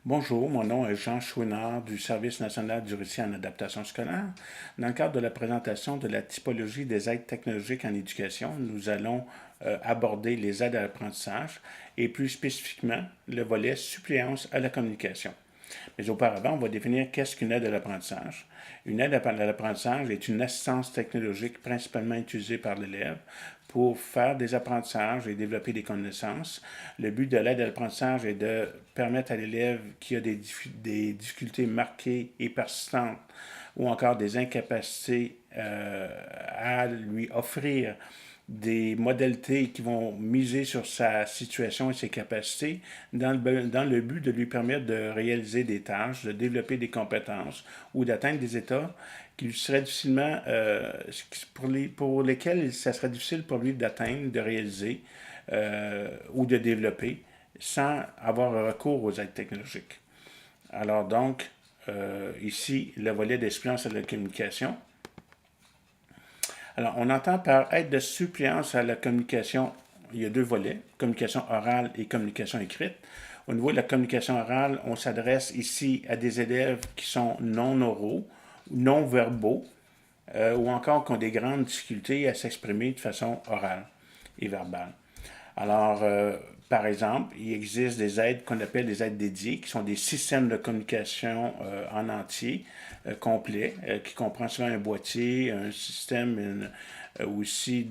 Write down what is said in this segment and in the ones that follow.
Bonjour, mon nom est Jean Chouinard du Service national du récit en adaptation scolaire. Dans le cadre de la présentation de la typologie des aides technologiques en éducation, nous allons aborder les aides à l'apprentissage et plus spécifiquement le volet suppléance à la communication. Mais auparavant, on va définir qu'est-ce qu'une aide à l'apprentissage. Une aide à l'apprentissage est une assistance technologique principalement utilisée par l'élève pour faire des apprentissages et développer des connaissances. Le but de l'aide à l'apprentissage est de permettre à l'élève qui a des difficultés marquées et persistantes ou encore des incapacités à lui offrir des modalités qui vont miser sur sa situation et ses capacités dans le but de lui permettre de réaliser des tâches, de développer des compétences ou d'atteindre des états qui lui seraient difficilement, pour lesquels ça serait difficile pour lui d'atteindre, de réaliser ou de développer sans avoir recours aux aides technologiques. Alors donc, ici, le volet d'expérience à la communication. Alors, on entend par aide de suppléance à la communication, il y a deux volets, communication orale et communication écrite. Au niveau de la communication orale, on s'adresse ici à des élèves qui sont non oraux, non verbaux, ou encore qui ont des grandes difficultés à s'exprimer de façon orale et verbale. Alors, par exemple, il existe des aides qu'on appelle des aides dédiées, qui sont des systèmes de communication en entier, complets, qui comprend souvent un boîtier, un système aussi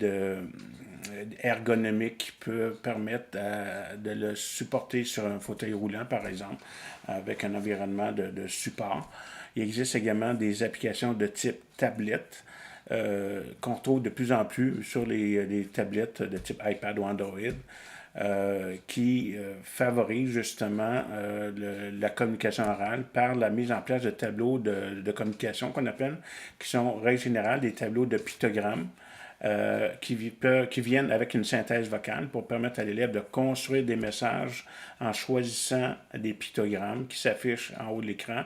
ergonomique qui peut permettre de le supporter sur un fauteuil roulant, par exemple, avec un environnement de support. Il existe également des applications de type tablette, qu'on retrouve de plus en plus sur les tablettes de type iPad ou Android, qui favorisent justement la communication orale par la mise en place de tableaux de communication qu'on appelle, qui sont, règle générale, des tableaux de pictogrammes qui viennent avec une synthèse vocale pour permettre à l'élève de construire des messages en choisissant des pictogrammes qui s'affichent en haut de l'écran.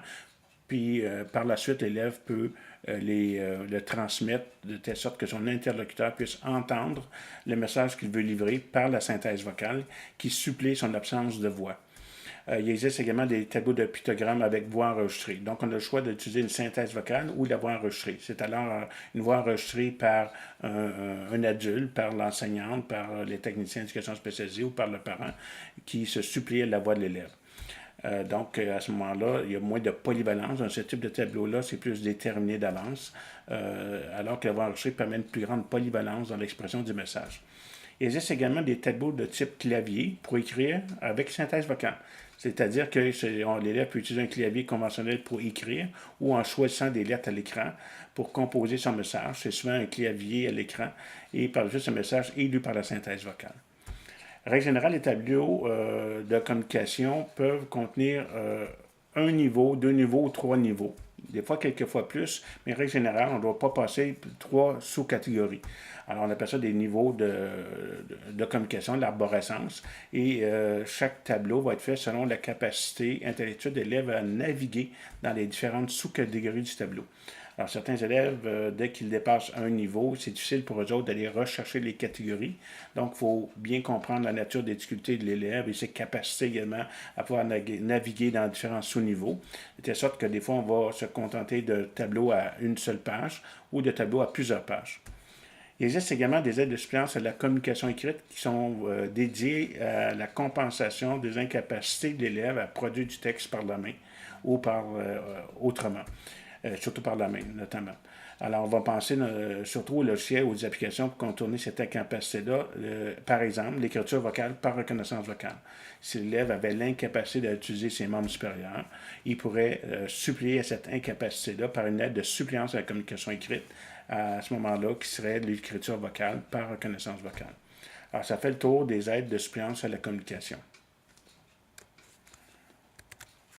Puis par la suite, l'élève peut le transmettre de telle sorte que son interlocuteur puisse entendre le message qu'il veut livrer par la synthèse vocale qui supplée son absence de voix. Il existe également des tableaux de pictogrammes avec voix enregistrée. Donc, on a le choix d'utiliser une synthèse vocale ou la voix enregistrée. C'est alors une voix enregistrée par un adulte, par l'enseignante, par les techniciens d'éducation spécialisée ou par le parent qui se supplie à la voix de l'élève. Donc, à ce moment-là, il y a moins de polyvalence. Dans ce type de tableau-là, c'est plus déterminé d'avance, alors que la voix enregistrée permet une plus grande polyvalence dans l'expression du message. Il existe également des tableaux de type clavier pour écrire avec synthèse vocale. C'est-à-dire que l'élève peut utiliser un clavier conventionnel pour écrire ou en choisissant des lettres à l'écran pour composer son message. C'est souvent un clavier à l'écran et par la suite, ce message est lu par la synthèse vocale. Règle générale, les tableaux de communication peuvent contenir un niveau, deux niveaux ou trois niveaux. Des fois, quelques fois plus, mais règle générale, on ne doit pas passer trois sous-catégories. Alors, on appelle ça des niveaux de communication, de l'arborescence, et chaque tableau va être fait selon la capacité intellectuelle de l'élève à naviguer dans les différentes sous-catégories du tableau. Alors, certains élèves, dès qu'ils dépassent un niveau, c'est difficile pour eux autres d'aller rechercher les catégories. Donc, il faut bien comprendre la nature des difficultés de l'élève et ses capacités également à pouvoir naviguer dans différents sous-niveaux. De telle sorte que des fois, on va se contenter de tableaux à une seule page ou de tableaux à plusieurs pages. Il existe également des aides de suppléance à la communication écrite qui sont dédiées à la compensation des incapacités de l'élève à produire du texte par la main ou autrement. Surtout par la main, notamment. Alors, on va penser surtout aux logiciels ou aux applications pour contourner cette incapacité-là. Par exemple, l'écriture vocale par reconnaissance vocale. Si l'élève avait l'incapacité d'utiliser ses membres supérieurs, il pourrait suppléer à cette incapacité-là par une aide de suppléance à la communication écrite, à ce moment-là, qui serait l'écriture vocale par reconnaissance vocale. Alors, ça fait le tour des aides de suppléance à la communication.